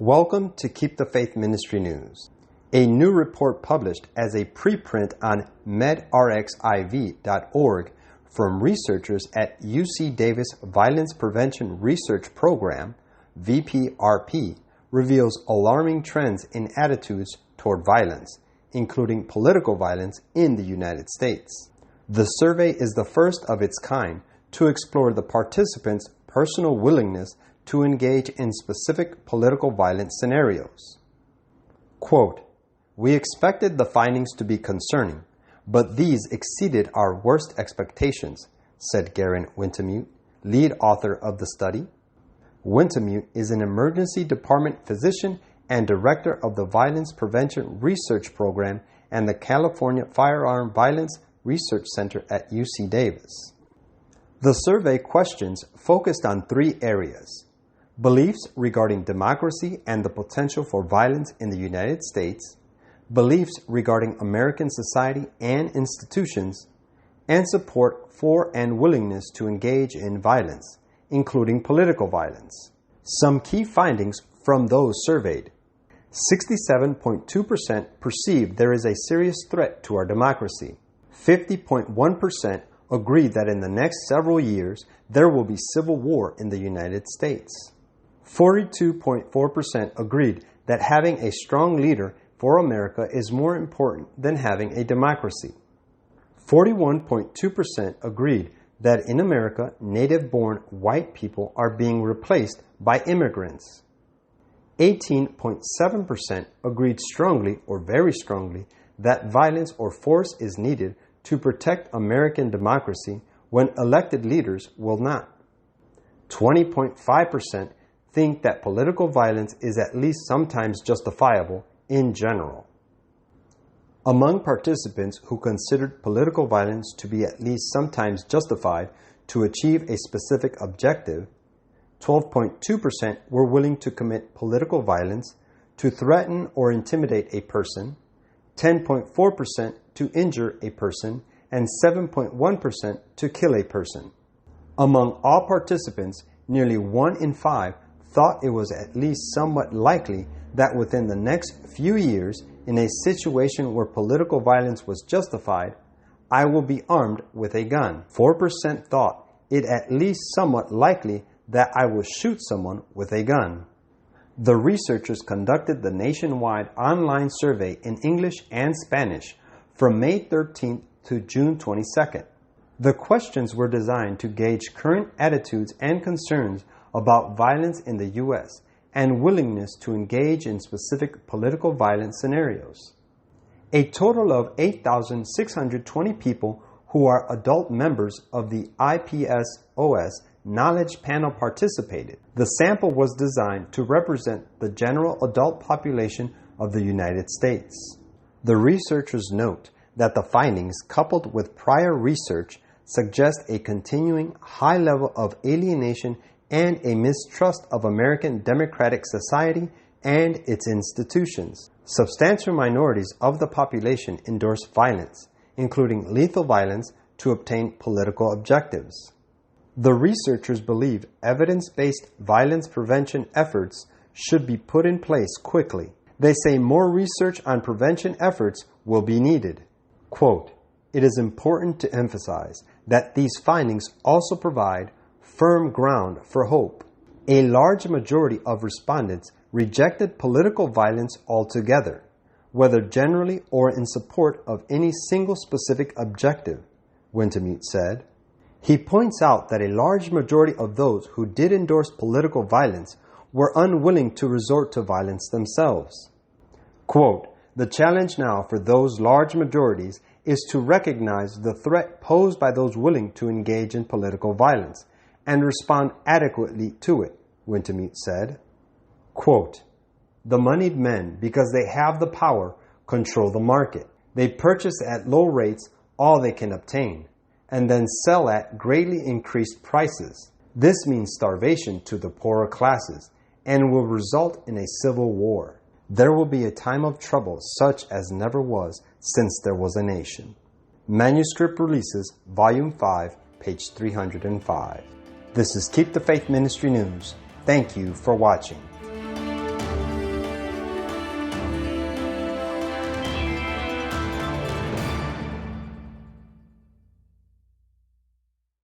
Welcome to Keep the Faith Ministry News. A new report published as a preprint on medrxiv.org from researchers at UC Davis Violence Prevention Research Program, VPRP, reveals alarming trends in attitudes toward violence, including political violence in the United States. The survey is the first of its kind to explore the participants' personal willingness to engage in specific political violence scenarios. Quote, "We expected the findings to be concerning, but these exceeded our worst expectations," said Garen Wintemute, lead author of the study. Wintemute is an emergency department physician and director of the Violence Prevention Research Program and the California Firearm Violence Research Center at UC Davis. The survey questions focused on three areas: beliefs regarding democracy and the potential for violence in the United States, beliefs regarding American society and institutions, and support for and willingness to engage in violence, including political violence. Some key findings from those surveyed: 67.2% perceive there is a serious threat to our democracy. 50.1% agree that in the next several years there will be civil war in the United States. 42.4% agreed that having a strong leader for America is more important than having a democracy. 41.2% agreed that in America, native-born white people are being replaced by immigrants. 18.7% agreed strongly or very strongly that violence or force is needed to protect American democracy when elected leaders will not. 20.5% think that political violence is at least sometimes justifiable in general. Among participants who considered political violence to be at least sometimes justified to achieve a specific objective, 12.2% were willing to commit political violence to threaten or intimidate a person, 10.4% to injure a person, and 7.1% to kill a person. Among all participants, nearly 1 in 5 thought it was at least somewhat likely that within the next few years, in a situation where political violence was justified, I will be armed with a gun. 4% thought it at least somewhat likely that I will shoot someone with a gun. The researchers conducted the nationwide online survey in English and Spanish from May 13th to June 22nd. The questions were designed to gauge current attitudes and concerns about violence in the U.S. and willingness to engage in specific political violence scenarios. A total of 8,620 people who are adult members of the IPSOS Knowledge Panel participated. The sample was designed to represent the general adult population of the United States. The researchers note that the findings, coupled with prior research, suggest a continuing high level of alienation and a mistrust of American democratic society and its institutions. Substantial minorities of the population endorse violence, including lethal violence, to obtain political objectives. The researchers believe evidence-based violence prevention efforts should be put in place quickly. They say more research on prevention efforts will be needed. Quote, "It is important to emphasize that these findings also provide firm ground for hope. A large majority of respondents rejected political violence altogether, whether generally or in support of any single specific objective," Wintemute said. He points out that a large majority of those who did endorse political violence were unwilling to resort to violence themselves. Quote, "The challenge now for those large majorities is to recognize the threat posed by those willing to engage in political violence and respond adequately to it," Wintemute said. Quote, "The moneyed men, because they have the power, control the market. They purchase at low rates all they can obtain, and then sell at greatly increased prices. This means starvation to the poorer classes and will result in a civil war. There will be a time of trouble such as never was since there was a nation." Manuscript Releases, Volume 5, page 305. This is Keep the Faith Ministry News. Thank you for watching.